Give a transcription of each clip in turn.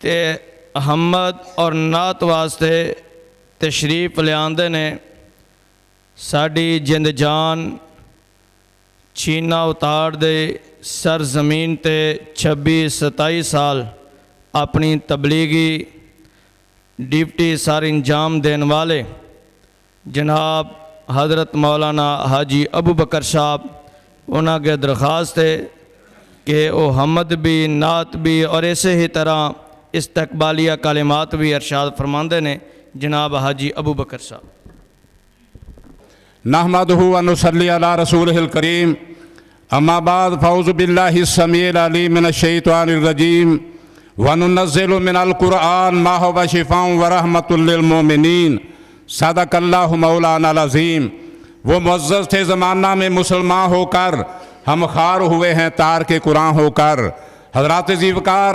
ते हम्मद और नात वास्ते तशरीफ लियांदे ने। साड़ी जिंद जान चीना उतार दे सर ज़मीन ते 26-27 साल अपनी तबलीगी डिप्टी सर इंजाम देने वाले जनाब हज़रत मौलाना हाजी अबू बकर साहब उन्होंने दरख्वास्त है कि वो हमद भी नात भी और ऐसे ही तरह इस्तकबालिया कलिमात भी इरशाद फरमाते ने। जनाब हाजी अबू बकर साहब। नहमदुहु व नुसल्ली अला रसूलिहिल करीम, अम्मा बाद फ़ौज़ु बिल्लाहि समीइल अलीम मिनश शैतानिर रजीम व नुनज़्ज़िलु मिनल कुरआन मा हुवा शिफ़ाउन व रहमतुल लिल मोमिनीन। सदक़ल्लाहु मौलानाल अज़ीम। वो मुअज़्ज़ज़ थे ज़माना में मुसलमान होकर, हम खार हुए हैं तार के कुरान होकर। हज़रात ज़ीवकार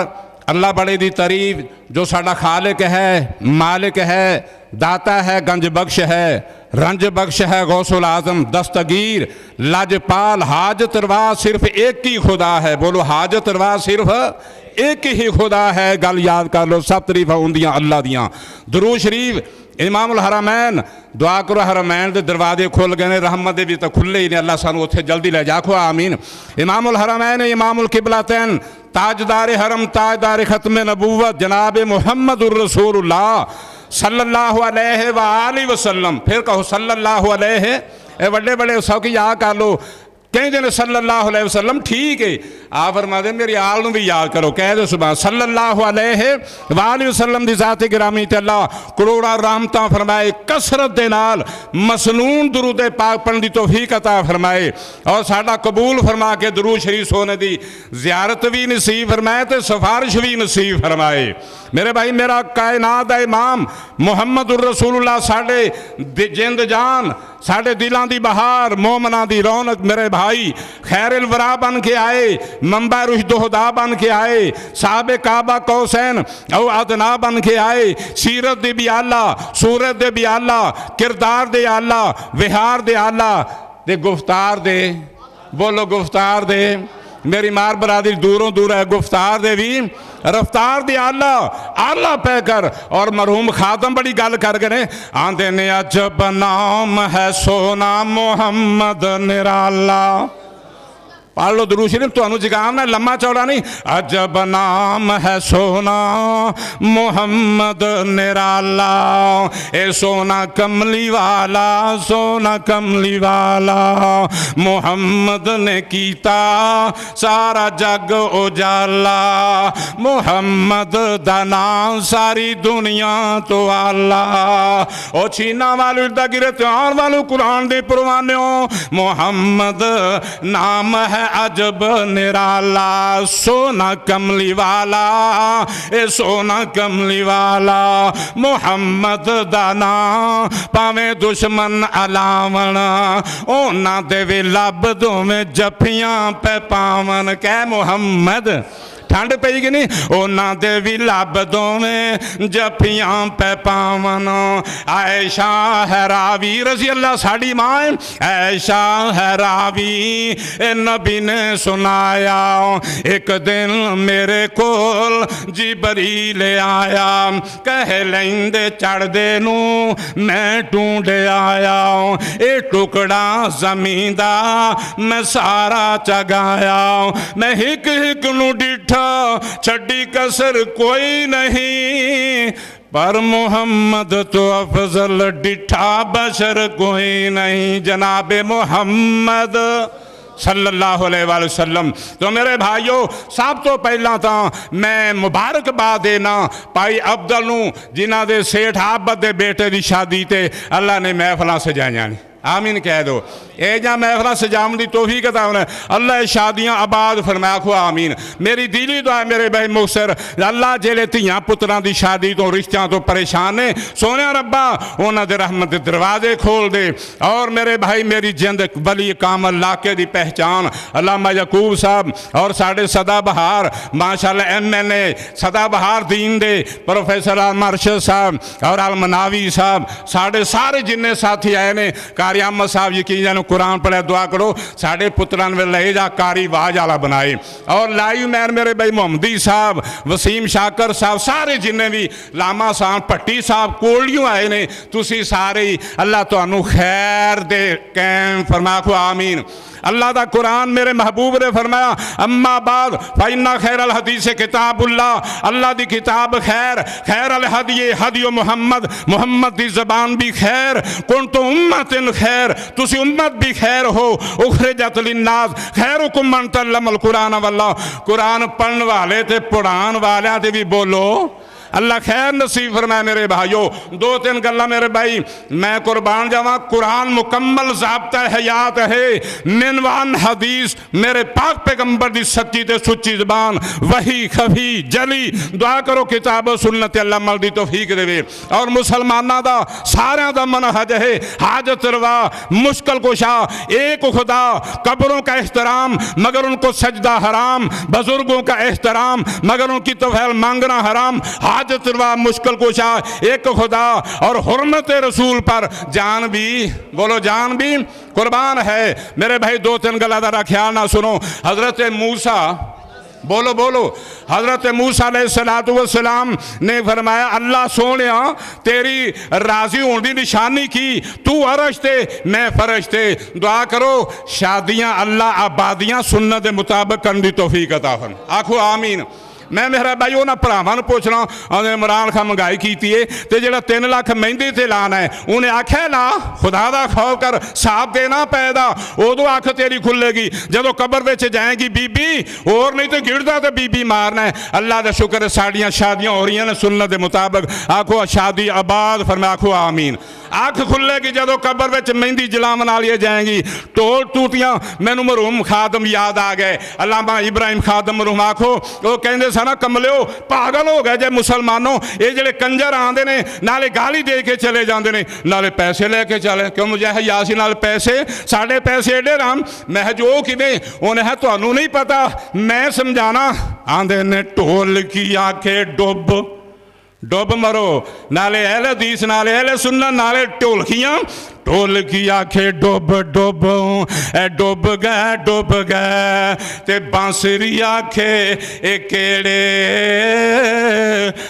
अल्लाह बड़े दी तारीफ़, जो साडा खालिक है, मालिक है, दाता है, गंज बख्श है, रंज बख्श है, गौसुल आज़म दस्तगीर लाजपाल। हाजत रवा सिर्फ एक ही खुदा है। बोलो हाजत रवा सिर्फ एक ही खुदा है। गल याद कर लो, सब तरीफा होंदियां अल्लाह दियां। दुरूद शरीफ इमामुल हरमैन, दुआ करो हरमैन के दरवाजे खुल गए ने, रहमत दे भी तो खुले ही ने। अल्लाह सानू उत्थे जल्दी ले जाखो, आमीन। इमामुल हरमैन इमामुल किबलातैन ताजदार हरम ताजदार ख़त्म नबूवत जनाब मुहम्मदुर रसूलुल्लाह सल्लल्लाहु अलैहि व आलिहि वसल्लम। फिर कहो सल्लल्लाहु अलैहि। ए बड़े बड़े सौकी याद कर लो, कहते ने सल्लल्लाहु अलैहि वसल्लम, ठीक है। आप फरमाते मेरी आल भी याद करो, कह दो सुबह सल्लल्लाहु अलैहि वाले वसल्लम दी ज़ात गिरामी ते अल्लाह करोड़ा रहमतां फरमाए, कसरत दे नाल मसनून दुरूद पाक पढ़न दी तौफीक अता फरमाए और साडा कबूल फरमा के दुरूद शरीफ सोने दी ज़ियारत भी नसीब फरमाए ते सिफारिश भी नसीब फरमाए। मेरे भाई, मेरा कायनात दा इमाम मुहम्मदुर रसूलुल्लाह साडे जिंद जान, साडे दिलां दी बहार, मोमना दी रौनक, मेरे भाई खैरुल वरा बन के आए, मंबा रुशदुहुदा बन के आए, साहबे काबा कौसैन और अदना बन के आए। सीरत दे भी आला, सूरत दे भी आला, किरदार दे आला, विहार दे आला, दे गुफ्तार दे, बोलो गुफ्तार दे। मेरी मार बरादरी दूरों दूर है, गुफ्तार दे भी रफ्तार दे आला आला पैकर। और मरहूम खादम बड़ी गल कर गए, आंदे ने अजब नाम है सोना मोहम्मद निराला। पढ़ लो दुरूद शरीफ, तुहानू जगाम ना लम्मा चौड़ा नहीं। अजब नाम है सोना मोहम्मद निराला, ए सोना कमली वाला, सोना कमली वाला। मोहम्मद ने कीता सारा जग उजाला, मोहम्मद दा नाम सारी दुनिया तो आला। ओ छीना वालू इर्दा गिरे त्यार वालू कुरान दे परवाने, मोहम्मद नाम है अजब निराला, सोना कमली वाला, ए सोना कमली वाला। मोहम्मद दाना पावे दुश्मन अलावन, ओना दे वे लब दोवें जफियां पे पावन। कह मुहम्मद ठंड पई कि नहीं, ओना दे भी लब दोवें जफियां पे पावन। आयशा है रावी रज़ी अल्लाह साड़ी माँ, ऐशा है रावी ए नबी ने सुनाया, एक दिन मेरे कोल जिबरील आया, कह लेंदे चढ़दे नू मैं ढूंढ आया, ए टुकड़ा ज़मीन दा मैं सारा चगाया, मैं हिक हिक नू डिठा छड़ी कसर कोई नहीं, पर मोहम्मद तो अफजल डिठा बशर कोई नहीं। जनाबे मोहम्मद सल्लल्लाहु अलैहि वसल्लम। तो मेरे भाइयों, सब तो पहला तो मैं मुबारकबाद देना भाई अब्दुल नूं, जिन्हां दे सेठ आबद दे बेटे की शादी ते अल्लाह ने महफिलां सजाइयां ने। आमीन कह दो। ए जा महफिल सजावन की तौफीक अता फरमाए, अल्लाह शादियां आबाद फरमाया खो आमीन। मेरी दिली दुआ मेरे भाई मुखसर, अल्लाह जेले धियां पुत्रां की शादी तो रिश्तियां तो परेशान ने, सोने रब्बा उन्हां दे रहमत दे दरवाजे खोल दे। और मेरे भाई मेरी जिंद बली कामल इलाके की पहचान अल्लामा यकूब साहब और साढ़े सदाबहार माशाअल्लाह MNA सदाबहार दीन दे प्रोफेसर अल मरशद साहब और अल मनावी साहब, साढ़े सारे जिन्ने साथी आए ने कारी अहमद साहब यकीन कुरान पढ़िया दुआ करो साढ़े पुत्रां ने ले जा कारी आवाज वाला बनाए। और लाइव मैन मेरे भाई मोहम्मदी साहब, वसीम शाकर साहब, सारे जिन्हें भी लामा साहब, भट्टी साहब कोलियों आए ने, तुसी सारे ही अल्लाह तुहानू खैर दे कैम फरमा को आमीन। अल्लाह दा कुरान मेरे महबूब ने फरमाया अम्मा बाद फ़इन्ना खैरल हदीस किताबुल्लाह, अल्लाह दी किताब खैर, खैर अल हदी हदियो मुहम्मद, मुहम्मद दी ज़बान भी खैर, कुंतु उम्मतिन खैर, तुसी उम्मत भी खैर हो, उखरिजत लिन्नास खैरुकुम मन तअल्लमल कुरान वल्लाह, कुरान पढ़ने वाले ते पढ़ाने वाले ते भी बोलो अल्लाह खैर नसीब फरमाए। मेरे भाइयों दो तीन गल्ला मेरे भाई मैं कुर्बान जावा, कुरान मुकम्मल ज़ाब्ता हयात है, मिनवान हदीस मेरे पाक पैगंबर दी सच्ची ते सुच्ची ज़बान, वही खफी जली, दुआ करो किताब सुन्नत अल्लाह अमल दी तौफीक देवे। और मुसलमाना दा सारियां दा मनहज है हाजत रवा मुश्किल कुशा, एक खुदा, कब्रों का एहतराम मगर उनको सजदा हराम, बुजुर्गों का एहतराम मगर उनकी तौफीक मांगना हराम, हाजत रवा मुश्किल कुशा, एक खुदा और हुर्मत रसूल पर जान भी, बोलो जान भी कुर्बान है। मेरे भाई दो तीन गल्लां दा ख्याल ना सुनो। हजरत मूसा, बोलो बोलो, हजरत मूसा अलैहिस्सलाम ने फरमाया अल्लाह सोनिया तेरी राजी होने की निशानी की, तू अरश ते मैं फरश ते, दुआ करो शादियां अल्लाह आबादियां सुन्नत के मुताबिक करने की तौफीक अता फरमाए, आखो आमीन। मैं मेरा भाई उन्होंने भरावां नूं पुछना, इमरान खान महंगाई की है तो जो 3 लाख मेहंदी से लाना है, उन्हें आख्या ला खुदा का खौफ कर, साफ देना पैदा, उदों अख तेरी खुलेगी जदों कबर में जाएगी बीबी, और नहीं तो गिरदा तो बीबी मारना है। अल्लाह का शुक्र है साड़ियाँ शादियाँ हो रही हैं सुन्नत के मुताबिक, आखो शादी आबाद फरमाया, आखो आमीन। अख खुलेगी जदों कबर में मेहंदी जलावन वाली जाएंगी, टोल टूटियाँ। मैनू मरहूम खादम याद आ गए, अल्लामा इब्राहिम खादम मरहूम, आखो वो कहते ना कमलियो पागल हो गए जे मुसलमानों, ये जेडे कंजर आते ने नाले गाली दे के चले जाते हैं नाले पैसे लेके चले, क्यों मुझे यासी नाल पैसे, साढ़े पैसे एडे राम। मैं जो किवें, उन्हें है तुहानू नहीं पता, मैं समझाना। आंदे ने ढोल की आखे डुब डुब मरो, नाले अहले हदीस नाले अहले सुन्नत नाले ढोलकियां, ढोल की आखे डुब डुब डुब गए ते बांसुरी आखे ए केड़े,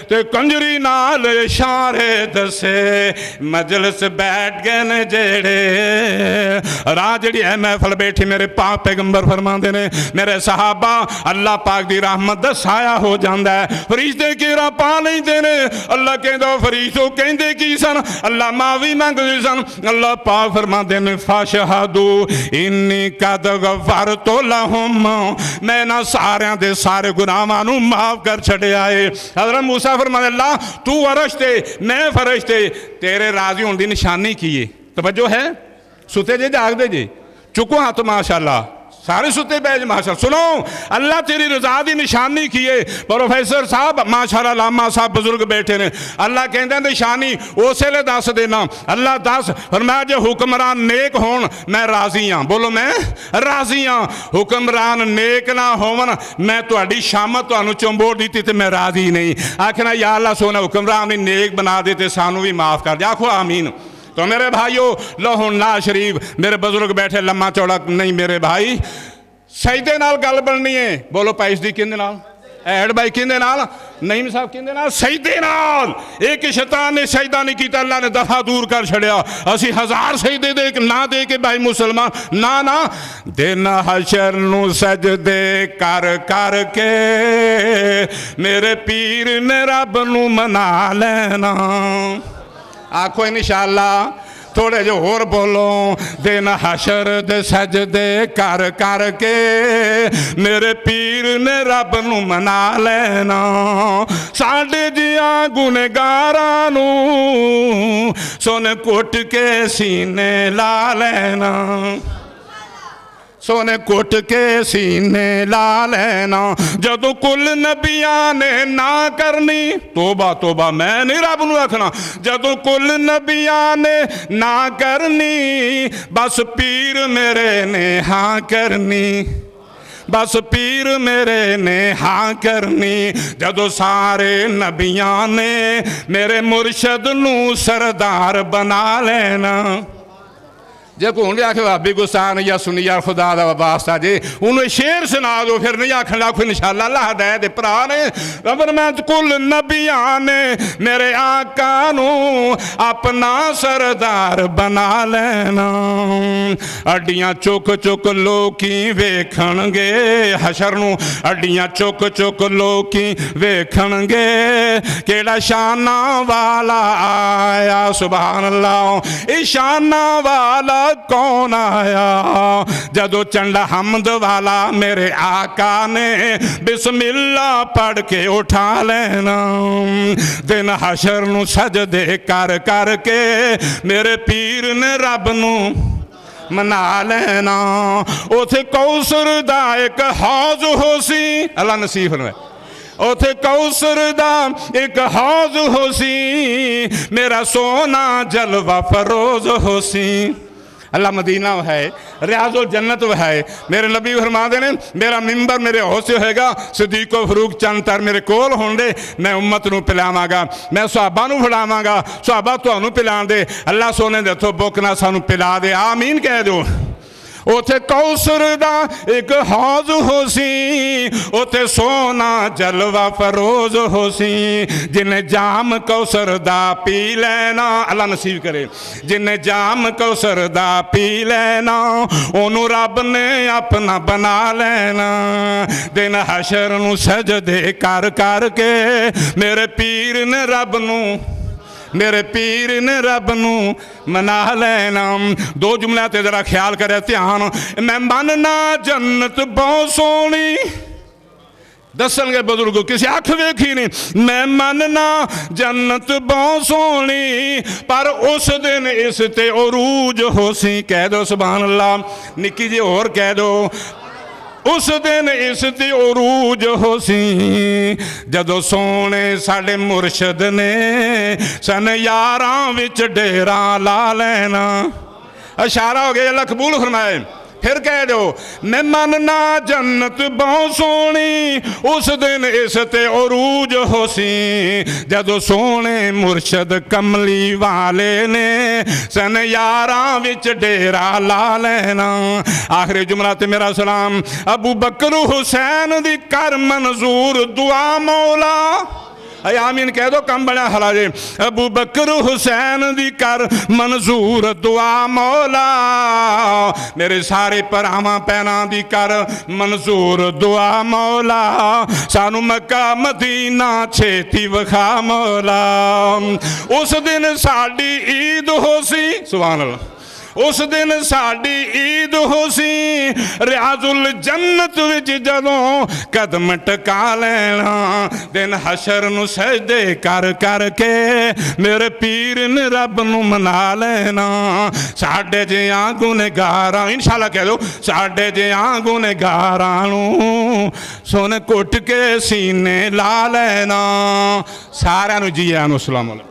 ते कंजरी नाल इशारे दसे मजलिस बैठ गए ने जेड़े। राह जड़ी है महफल बैठी मेरे पाक पैगंबर फरमाते ने, मेरे सहाबा अल्लाह पाक दी रहमत दा साया हो जाता है, फरिश्ते घेरा पा लेंदे ने। अल्लाह कहंदा फरिश्तो कहंदे की सन, अल्लाह माफी मंगदे सन। अल्लाह पाक फरमाते ने फाशहादू इन्नी कद गफरतु लहुम, मैं ना सारियां दे सारे गुनाहां नू माफ कर छड़िया है। हज़रत मूसा फरमाते अल्लाह तू अरश ते मैं फरश ते, तेरे राजी होने की निशानी की है। तवज्जो है, सुते जे जागदे जे, चुको हाथ माशाअल्लाह, सारे सुते बैज माशा। सुनो अल्लाह तेरी रजा की निशानी की है। प्रोफेसर साहब माशाअल्लाह लामा साहब बुजुर्ग बैठे ने, अल्लाह कहते निशानी उस वेले दस देना। अल्लाह दस फरमाया जे हुक्मरान नेक होन मैं राजी हाँ, बोलो मैं राजी हाँ। हुक्मरान नेक ना होवन मैं तुहाडी शामत तुहानू चंबोड़ दी ते मैं राजी नहीं। आखना या अल्लाह सोना हुक्मरान भी नेक बना दे ते सानू भी माफ़ कर दे, आखो आमीन। तो मेरे भाइयों लो हुण ना शरीफ मेरे बुजुर्ग बैठे लम्मा चौड़ा नहीं, मेरे भाई सजदे नाल गल बननी है। बोलो पैस दी किंदे नाल, ऐड भाई किंदे नाल, नईम साहब किंदे नाल, सजदे नाल। एक शैतान ने सजदा नहीं किया, अल्लाह ने दफा दूर कर छड़िया। असी 1000 सजदे दे ना दे के भाई मुसलमान ना ना दिन हशर नू सजदे कर कर के मेरे पीर ने रब नू मना लेना। आखो इंशाअल्लाह, थोड़े जो होर बोलो, दिन हशर दे सजदे कर कर के मेरे पीर ने रब नू मना लेना। साडे जिया गुनहगारां नू सोने कुट के सीने ला लेना, सोने कुट के सीने ला लेना। जदों कुल नबिया ने ना करनी, तोबा तोबा मैं नहीं रब नू आखना, जदों कुल नबिया ने ना करनी बस पीर मेरे ने हाँ करनी, बस पीर मेरे ने हाँ करनी। जदों सारे नबिया ने मेरे मुर्शद नू सरदार बना लेना, जे कोई होंगे आखे भाभी गुस्सान या सुनी यार खुदा दा वास्ता जे उन्हें शेर सुना दो, फिर नहीं आखन लाखो इंशाअल्लाह। अल्लाह दै दे भरा ने मैं कुल नबियां ने मेरे आका नू अपना सरदार बना लेना। अड्डियां चुक चुक लोकी वेखणगे हशर नू, अड्डियां चुक चुक लोकी वेखणगे केड़ा शाना वाला आया। सुभान अल्लाह। इस शाना वाला कौन आया? जदों चंडा हमद वाला मेरे आका ने बिस्मिल्लाह पढ़ के उठा लेना। दिन हशर नू सजदे कर कर के मेरे पीर ने रब नू मना लेना। उथे कौसर दा एक हौज होसी, अल्लाह नसीब फरमाए। उथे कौसर दा एक हौज होसी, मेरा सोना जलवा फरोज होसी। अल्लाह मदीना है, रियाजुल जन्नत है। मेरे नबी फरमाते ने मेरा मिंबर मेरे होश होएगा, सिद्दीको फरूक चंद तर मेरे कोल होंगे, मैं उम्मत नू पिलावांगा, मैं सहाबा नू फड़ावांगा, सहाबा तुहानू पिलाण दे। अल्लाह सोने दे हथों बुक ना सानू पिला दे, आमीन कह दो। उथे कौसर दा एक हौज होसी, उथे सोना जलवा फरोज होसी। जिन्हें जाम कौसर दा पी लेना, अल्लाह नसीब करे, जिन्हें जाम कौसर दा पी लेना ओनू रब ने अपना बना लेना। दिन हशर नू सजदे कर कर के मेरे पीर ने रब नू, मेरे पीर ने रब नू मना लेना। दो जुमले ते जरा ख्याल करे ध्यान। मैं मनना जन्नत बहुत सोहनी, दसणगे बुजुर्ग किसी अख वेखी नहीं। मैं मनना जन्नत बहुत सोहनी, पर उस दिन इस ते उरूज होसी। कह दो सुभान अल्लाह। निक्की जी होर कह दो, उस दिन इस दी उरूज होसी। जदों सोने साडे मुर्शद ने सन यारां विच डेरा ला लेना। इशारा हो गया, अल्लाह कबूल फरमाए। फिर कह दो, मैं मनना जन्नत बहुत सोहनी, उस दिन इस ते उरूज होसी। जदों सोने मुर्शद कमली वाले ने सन यारां विच डेरा ला लेना। आखिरी जुमला ते मेरा सलाम। अबू बकर हुसैन दी कर मंजूर दुआ मौला, आमीन कह दो, कम बड़ा हला जे। अबू बकर हुसैन दी कर मंजूर दुआ मौला, मेरे सारे भरावां भैनां दी कर मंजूर दुआ मौला। सानू मक्का मदीना छेती विखा मौला। उस दिन साडी ईद होसी, सुभान अल्लाह। उस दिन साडी ईद होसी। रियाजुल जन्नत विच जदों कदम टका लेना, दिन हशर नू सजदे कर कर के मेरे पीर ने रब नू मना लेना। साडे जिहां गुनहगारां, इंशाअल्लाह कह दो, साडे जिहां गुनहगारां नू सुन घुट के सीने ला लेना। सारिआं नू जी आन, अस्सलाम वालेकुम।